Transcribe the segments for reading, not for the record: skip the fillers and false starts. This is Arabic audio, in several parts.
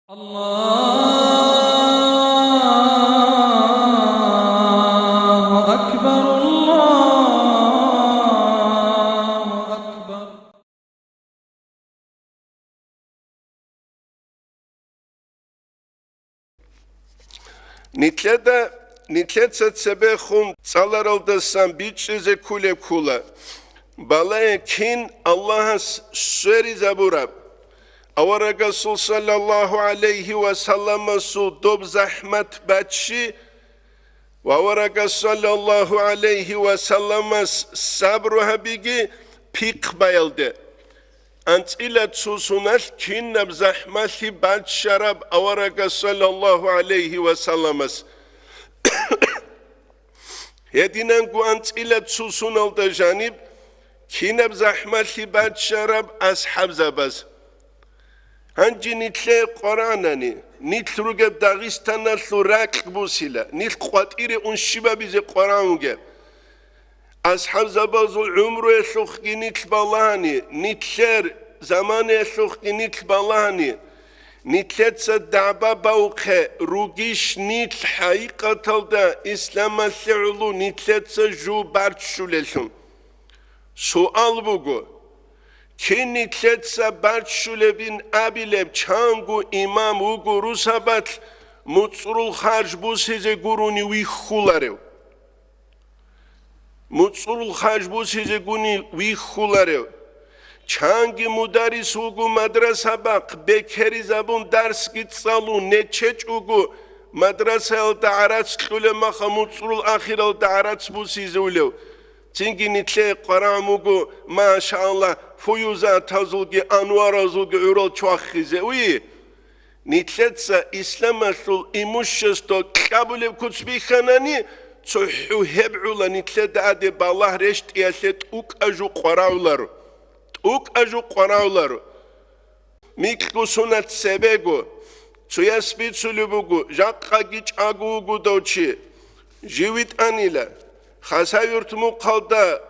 الله أكبر الله أكبر. Nitleca sebe khum salaralda san biçize kule kula. Balaya kin Allah'as söri zaburab. Avara Resul sallallahu aleyhi ve sellem su dob zahmet batşi. Ve avara sallallahu aleyhi ve sellem sabru habigi pik bayıldı. Antile susunal kin nab zahmeti batşarab avara sallallahu aleyhi ve sellem. Hedinen gu antile susunal da janib kin nab zahmeti batşarab ashab zabaz. Hangi nitle Kur'an'ani, nitl rugeb Dağistan'a lurak busila, nitl qatiri unşiba bize Kur'an geb. Ashab zabazul umru esuhki nitl balani, nitler zamanı esuhki nitl balani, nitletsa da'ba bauqe, rugiş nitl haqiqatalda İslam'a se'ulu nitletsa ju barçulelsun. Sual bugu. Ki nitletsa barçulebin abileb çangu imam ugu rusabat mutsrul harj bu size guruni vihularev. Mutsrul harj bu size guni vihularev. Çangi mudaris ugu madrasa bak bekeri zabun ders gitsalu neçeç ugu madrasa el da'aratz ulemaha mutsrul akhir el da'aratz bu size ulev. Çünkü nitle Kur'an-ı maşallah fuyuza tazulgi anwar azulgi urol çoğahize uyi nitletsa İslam asul imuşşesto kabul kutsbi khanani tsuhu heb'ula nitlet ade ballah reşt yaset uk aju qorawlar mikku sunat sebego tsuyasbit sulubugu jaqqa giç agugu doçi jivit anila Xasayurtumu qalda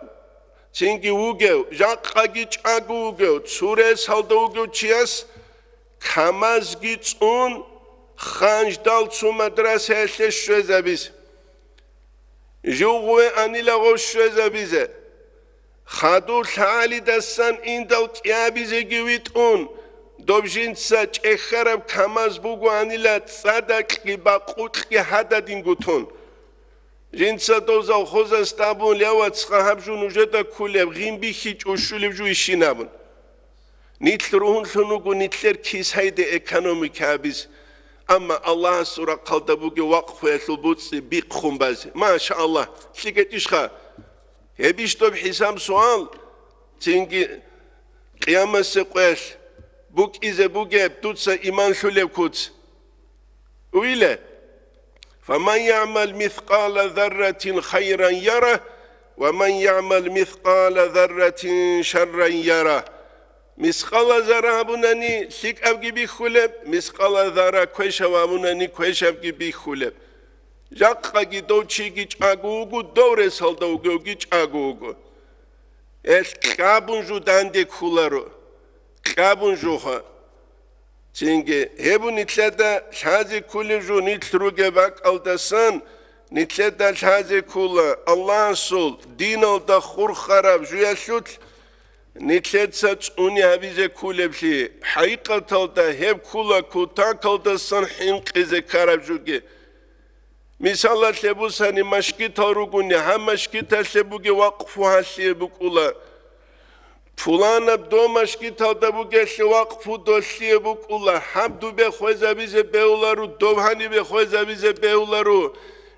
çünkü ugev jaqqa giç agugev tsure salda ugev çiyas kamaz giç un xanjdal tsu madrasa esle şözebiz juğve anila goş şözebize xadu thali dasan indal tyabize givit un dobjinsa çekharab kamaz bugu anila tsadak ki baqut ki hadadin gutun Jinsa doza xoza stabun lewa tsxahabjun ujeta kuleb gimbi hiç ushulebju ishinabun. Nitl ruhun sunugu nitler kishayde ekonomik abiz. Ama Allah sura qalda buge waqfu esulbutsi bi khumbazi. Maşallah. Şiket işha. Hebiş dob hisam sual. Çünkü kıyametse qoyash. Buk ize buge tutsa iman şulev kuts. Uyle. فمن يعمل مثقال ذرة خيرا يره ومن يعمل مثقال ذرة شرا يره مثقال ذرة abunani sik abgi bi khuleb مثقال ذرة kwesh abunani kwesh abgi bi khuleb jaqqa gi dochi gi chagugu dore salda ugu gi chagugu es kabun judande khularo kabun juha Çünkü hebu nitleda şazi kulli ju nitruge bak aldasan nitleda şazi kulla Allah'ın sol din olda khur kharab juyasut nitletsa uni habize kulebli hakikat olda hep kulla kutak aldasan hin qize karab juge misalla lebu sani maşki taruguni ham maşki taslebuge waqfu hasli bu kulla Fulana domaşki talda bu geçli vakfu dosliye bu kula habdu be khoza bize beularu dovhani be khoza bize beularu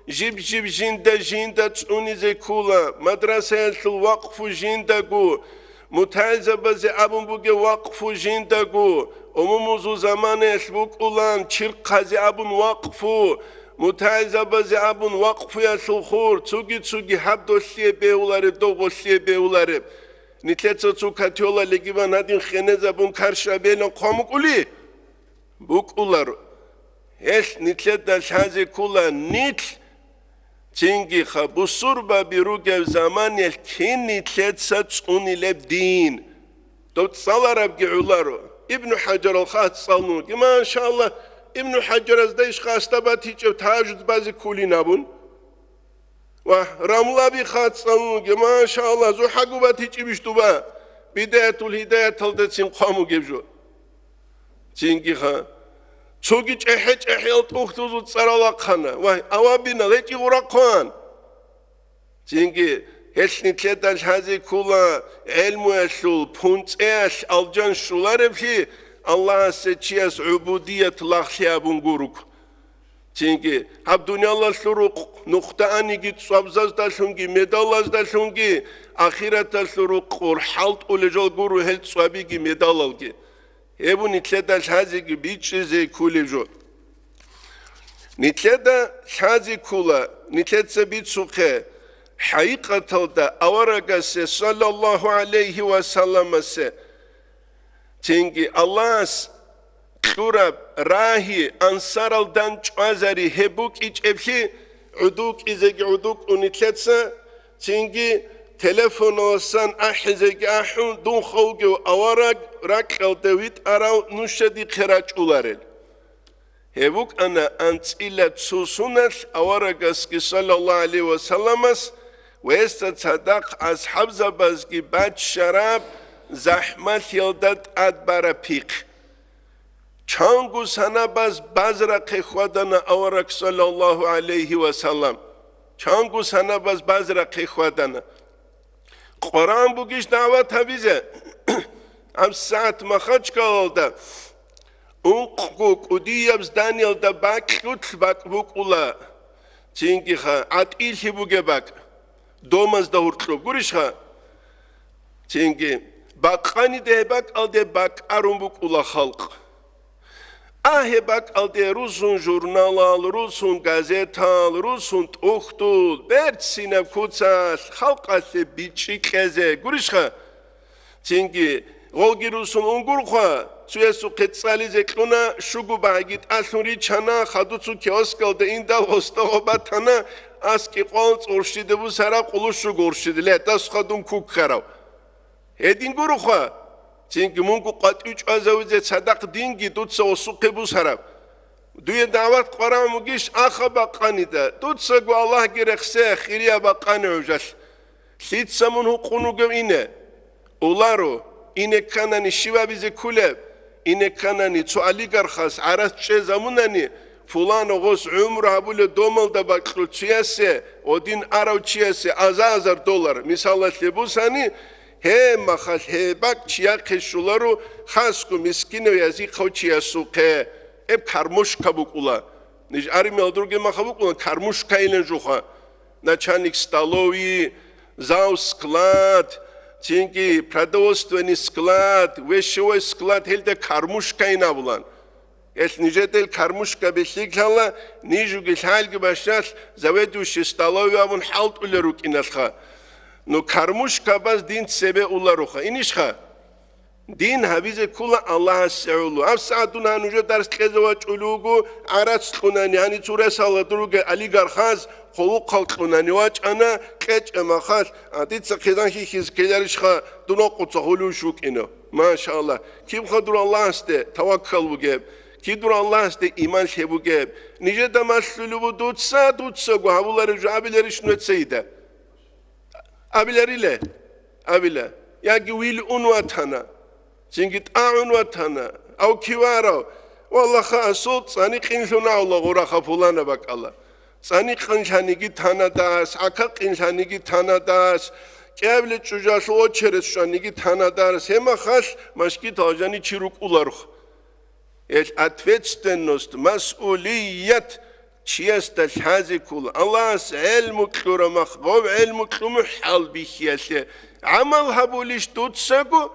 jib jinda tsunize kula madrasa el vakfu jinda gu mutaiza baze abun buge vakfu jinda gu umumuzu zamanı esbuk ulan çirk kazi abun vakfu mutaiza baze abun vakfu ya sulkhur tsugi hab dosliye beuları dogosliye beuları Nitletsa tsu katyola legivan hadin kheneza bun karşabelon komuk uli. Buk ular. Es nitletta şazi kula nitl. Çünkü bu surba biru gev zaman el kin nitletsa tsunileb din. Dot salarab ge ular. İbn Hacer al-Khat salnu ki maşallah ابن حجر از دیش خواستباتی چه تاجد بازی کولی نبون و رملا بی خواهد سنوگه ماشاءالله زو حقو باتی چی بیشتو با بداية الهداية تلدتين قاموا جبجو تينكي خا تشوكي تحج احيال تختوزو تصرا خنا واي اوابينا ليتي غراقان تينكي هشني تلتاش هذه كلها علم وشول بونت اش الجان شولار في الله سيتشيس عبودية لاخشيا بونغوروك تينكي هب دنيا الله شروق نقطة اني جيت صابزاز داشونكي ميدالاز داشونكي آخرت الشروق ورحلت ولجال غورو هلت صابيكي ميدالالكي هبو نتلداش هازيكي بيتشيزي كولي جو نتلداش هازي كولا نتلدسا بيتسوكي حقيقة تلدا أورغاسي صلى الله عليه وسلم سي تينكي الله كوراب راهي أنصار الدان چوازاري هبوك إيج إبشي عدوك إزاقي عدوك ونتلدسا تينكي تلفون وسان أحزق أحون دون خوجو أوراق راكل دويت أراو نشدي خراج أولارل هبوك أنا أنت إلا تسوسونش أوراق أسكي صلى الله عليه وسلم ويستتصدق أصحاب زبازكي بعد شراب زحمت يلدت أدبار بيق چانگو سنا بازرا خخوادنا أوراق صلى الله عليه وسلم چانگو سنا بازرا خخوادنا قرآن بوگیش دعوت هبیزه ام ساعت مخاج کالده اون قوق ودیابز دانیل دا باک لطل باک بوک اولا چینگی خواه عطیل هی بوگه باک دومز دا هرطلو گوریش خواه چینگی باقانی ده باک alde باک ارون بوک اولا خلق bak alde Rusun jurnal al, Rusun gazet al, Rusun toxtul, bertsine kutsal, halkası biçi keze, gurişha. Çünkü olgi Rusun ungurha, suyesu ketsalize kluna şugu bagit asuri çana, xadutsu kioskalda indal hosta obatana, aski qolts orşidi bu sara quluşu gorşidi, letas xadun kuk kharav. Edin gurha. Çünkü Mungu kat üç azavüze sadak dingi tutsa o suqi bu sarab. Duya davet Kur'an mugiş akha bakanida. Tutsa gu Allah gerekse khiriya bakanı öjel. Litsa mun hukunu gö ine. Ularo ine kanani şiva bize kulev. İne kanani suali garxas aras çe zamunani. Fulan oğuz umru habule domalda baklı çiyase. Odin arav çiyase azazar dolar. Misallat bu sani he mahal he bak çiya keşuları hasku miskin ve yazi kavçiya suke hep karmuş kabuk ula niş arim aldurge makabuk ula karmuş kaylen juha naçanik stalovi zav sklad çünkü pradostveni sklad ve şoy sklad helde karmuş kayna bulan es nicetel karmuş kabeslikla niju gishal gibi başlar zavedu şistalovi abun halt uleruk inasha No karmushka baz din sebe ularuha. İnişha. Din habize kula Allah'a seulu. Afsaadun hanuja ders kezevaç ulugu arat kunani hani ture salladuruge Ali Garxaz qolu qalqunani vaç ana keç emaxas adit sakizan hizkelerişha duno qutsaxulu shukino. Maşallah. Kim xadur Allah este tawakkal buge. Kidur Allah este iman shebuge. Nice damaslulu bu dutsa gu habuları jabileri şnetseyde. Abileriyle, abile, ya ki vil unvatana, çünkü unvatana, av kivara, vallahi asut, sani kinşuna Allah ora kapulana bak Allah, sani kinşani git hanadas, akak kinşani git hanadas, kevle çocuğu o çeres şani git hanadas, hema khas, maşki tajani çiruk ularuk, atvetstennost, mas'uliyet. Çiyasta hazi kul Allah ilmu kluramak gov ilmu klumu hal bihiyase amal habuliş tutsagu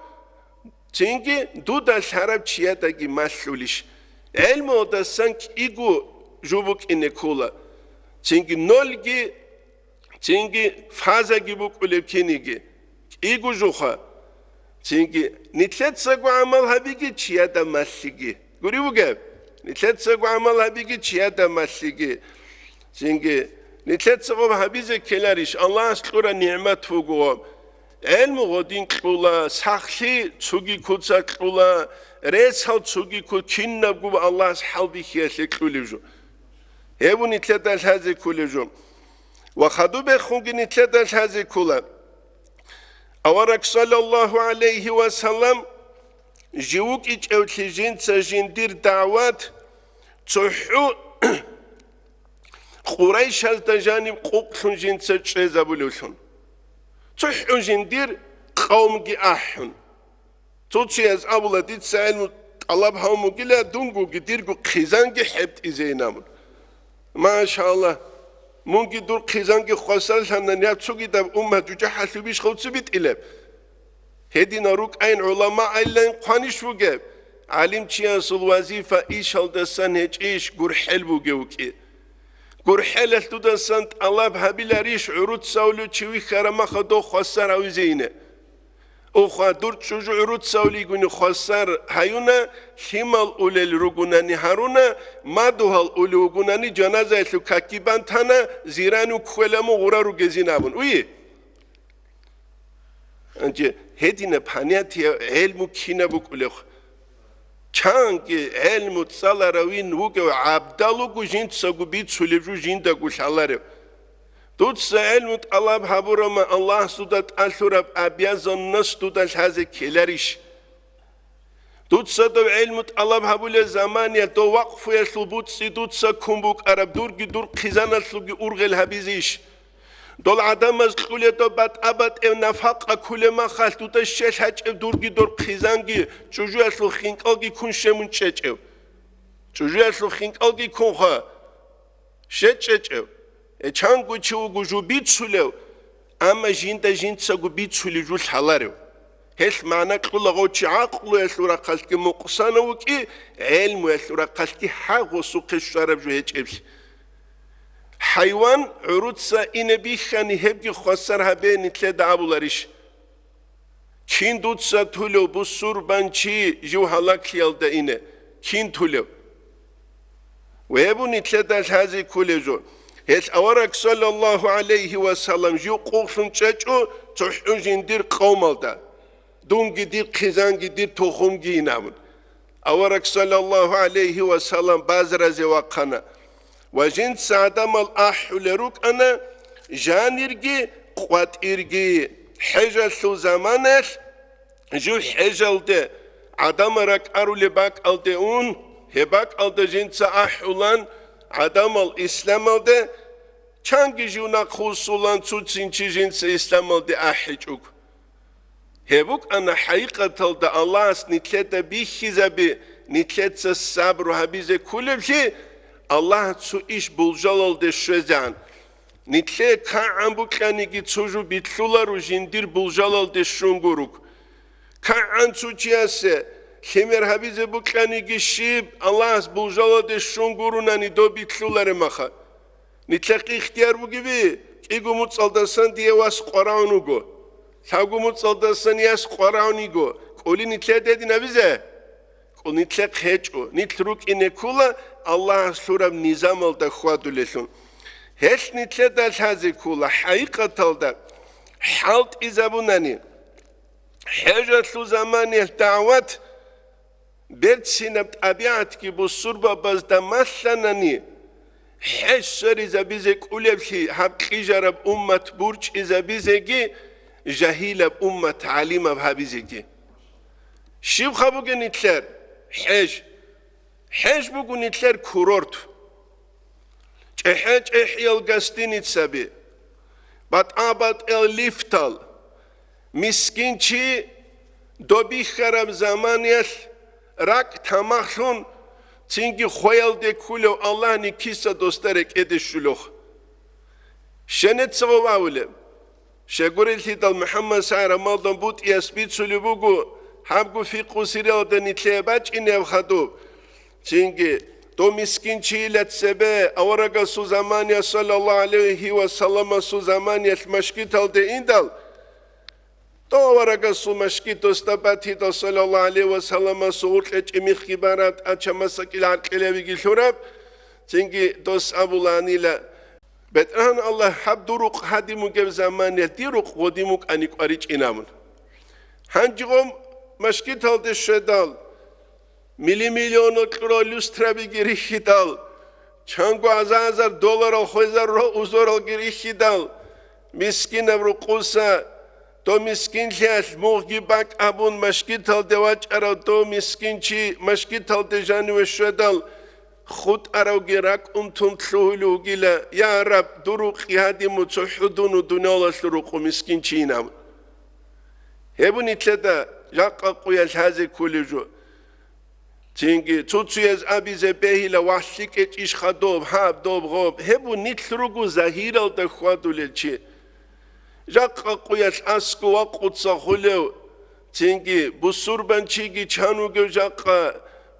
çünkü duda şarap çiyata ki masuliş ilmu oda sank igu jubuk ine kula çünkü nolgi çünkü faza gibuk ulevkinigi igu juha çünkü nitletsagu amal habigi çiyata masigi guribu geb نتلتسا عمل هبيجي تشيادا ماشيجي زينجي نتلتسا هبيزة كلاريش الله سكورا نعمت فوقو علم غدين كولا سخشي تسوغي كوتسا كولا ريسال تسوقي كل كنا بقول الله سحلبي خيال كل جو هبون يتلدل هذه كل جو وخدوا بخوجن يتلدل هذه كلها أورك صلى الله عليه وسلم جوك إج تلجين تجين دير دعوات تحو قريش هذا جانب قوقلون جين تجيزا بلوثون تحو جين دير قوم جي أحن توتشي از أبولا ديت سأل الله بهاومو جلا دونجو جديرجو خزانجي حبت إزينامون ما شاء الله ممكن دور خزانجي خسال هنن ياتسوجي دب أمة جوجا حسبيش خوتسبيت إلب هدي نروك أين علماء أيلين قانيش وجب علم تياس الوظيفة إيش هالدسان هج إيش جور حلو جوكي جور حلل تدسان الله بهبيل ريش عروض سولو تشوي خرما خدو خسر أو زينه أخا دور تشوج عروض سولي جوني خسر هيونا حمل أولل رجوناني هارونا ما دوهال أولل رجوناني جنازة لو كاكيبان تانا زيرانو كولامو غرارو جزينابون ويه أنجي هدينا بحنياتي علمو كينا بقولخ چانگی علم تصالروین وگو عبدالو گو جنت سگو بیت سلیجو جنده گو شالره دوت سعلم الله بحبورم الله سودت أشرب أبيازن نستودش هذا كلاريش دوت سدو علم الله بحبول زمان يدو وقف يسلبوت سيدوت سكمبوك عرب دورجي دور خزانة سلوجي أورغل هبيزيش دول عدم از خلية دو بات أبد نفاق كل ما خالتو تشش هج دورجي دور خزانجي چوجو أسلو خينك ألجي كون شمون چچو چوجو أسلو خينك ألجي كون خا شچچو چانگو چوگو جو بیت سولو اما جیندا جینت سگو بیت سولی جو حلارو هش معنی قلقو چی عقلو اسورا قلقی مقصانو کی علم اسورا قلقی حق سوق الشرب جو هیچ ابش حیوان عروض سا این بیخانی هبگی خسر هبه نتله دعبولارش کین دود سا تولو بسور بانچی جو حلاک یالده اینه کین تولو و هبو نتله داش هزی کلی جو هش أورك صلى الله عليه وسلم جو قوفن تشجو تحوجين دير قوم الدا دون جدير خزان جدير تخم جينامن أورك صلى الله عليه وسلم بازر زواقنا وجن سعدم الأحلروك أنا جانيرجي قوات إرجي حجة شو زمانش جو حجة ده عدم رك أرو لباك الدون هباك الد جنس أحلان عدم الإسلام ده چانگی جونا خصوصاً تودسینچی جنس إسلام ده أحجوك هبوك أنا حقيقة ده الله اس نتلت بيخيزة بي نتلت الصبر وهبيزة كل شيء الله تسو إيش بولجال ده شوزان نتلت كعم بكاني جي تسوجو بيتلولار وجندير بولجال ده شونغوروك كعم تسوجياسه خمر هبيزة بكاني جي شيب الله اس بولجال ده شونغوروناني دو بيتلولار مخا نتلقي اختيار بوجبي إيجو متصلدسان ديواس قرآنوجو ثاقو متصلدسان ياس قرآنيجو قولي نتلقي دي نبيزه قول نتلقي هجو نتلروك إنه كولا الله سورة نظام الدخوادو لسون هش نتلقي داش هذي كولا حقيقة الدا حالت إزابوناني حاجة سو زماني الدعوات برد سينبت أبيعتك بصوربا بزدمسلناني حش سر إذا بيزك أولبشي حبقي جرب أمة برج إذا بيزكي جهيلة بأمة تعليمة بهابيزكي شيب خبوك نتلر حش بوكو نتلر كورورت حش إحيال قستين تسابي بات آبات الليفتال مسكين چي دوبي خراب زمانيش راك تماخون تینگی خویل ده کولو الله نیکیسا دوسترک ادش شلوخ شنت سو باوله شگوریل تیدال محمد سعر مالدن بود یاسبیت سلو بگو همگو فی قصیره ده نیتله بچ اینه خدوب تینگی دو مسکین چیلت سبه اورگا سو زمانی صلی الله علیه و سلم سو زمانی مشکیت ده این دال تو ورقة سو مشكيت استباتي تو صلى الله عليه وسلم سوق إميخ كبارات أشمسك إلى الكلام يجلورب تيجي دوس أبو لانيلا بتران الله حب دروق هدي مجيب زمان يديروق وديمك أنيك أريج إنامن هنجوم مشكيت هالد الشدال مليون لوسترابي جريشيدال چانگو $1000 خوزر رو اوزورال گریشیدال مسکین ابروقوسا تو مسکین لیال موغی باک ابون مشکیتال دواج ارو تو مسکین چی مشکیتال دجانو شدال خود ارو گراک انتون تلوهلو گیلا یا رب دروق یادی متحدون و دنیال سروقو مسکین چی نام هبونی تلدا جاقا قویل هزی کلی جو تینگی توتسویز آبیزه بهیل وحشیک ایش خدوب هاب دوب غوب هبو نیتلروگو زهیرال دخوادوله چی جاقا قویل اسکو وقوتسا خلو تینگی بسوربان چیگی چانوگو جاقا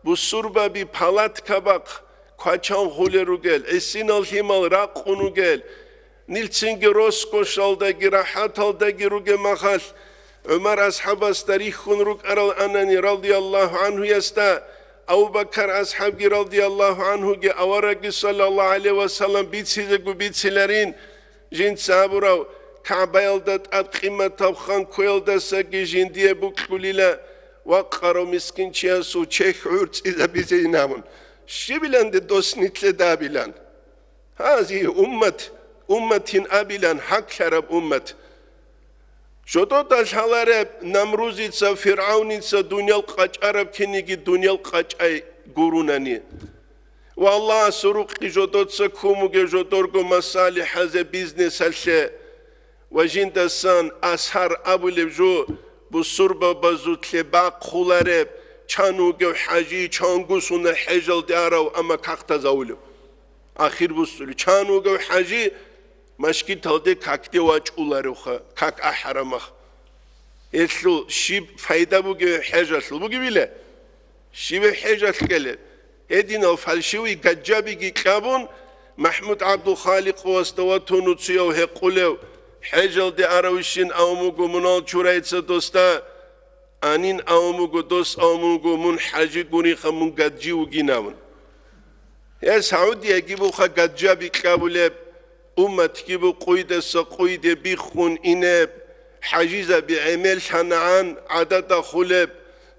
بسوربا بی پالات کباق کچان خلی رو گل اسینال هیمال راقونو گل نیل تینگی روسکو شالدگی راحتالدگی رو گل مخال عمر أصحاب تاريخ خنروك أرال أنني رضي الله عنه يستا أبو بكر أصحاب رضي الله عنه جي أورق صلى الله عليه وسلم بيتسيزقو بيتسيلارين جين سابراو كعبا يلدت أدقيمة طبخان كويلدت ساقي جين دي بوكوليلا وقارو مسكين چياسو چيخ عرص إذا بيزينامون شبلان دي دوس نتل دابلان هذه أمة أبلان حق شرب أمة شدو دالشالارب نمروزيتسا فرعونيتسا دنيال قاچ عرب كنيگي دنيال قاچ أي قروناني والله سروقي جدوتسا كوموغي جدورغو مصالح هذا بيزنس هالشي وجين دسان أسهر أبو لبجو بسربا بزوت لباق خولارب چانوغو حاجي چانگوسون حجل دارو أما كاقتا زاولو آخر بسولو چانوغو حاجي مشكي تلدي كاكتي واجولارو كاك أحرمخ إتلو شيب فايدة بوغي حاجة بوغي بيلا شيب حاجة كله إدينا فالشوي قجابي كابون محمود عبد الخالق واستواتو نتسيو هقولو حاجة دي أروشين أوموغو منال چورايتسا دوستا آنين أوموغو دوست أوموغو من حاجي قريخا من قجي وغيناون يا سعودي يجيبو خا قجابي كابوليب أمتك بقيد سقيد بيخون إناب حجيزة بعمل شنعان عدد خلب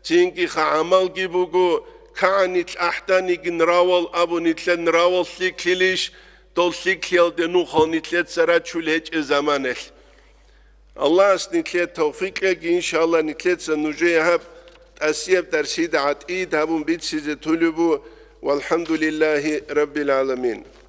تينكي خعمل جيبوغو كانت أحتاني نراول أبو نتلن نراول سيكليش دول سيكليل دنوخو نتلت سرات شلهج زمانه الله نتلت توفيق إن شاء الله نتلت سنجي هب تأسيب درسيد عتيد هبون بيت سيزة طلبو والحمد لله رب العالمين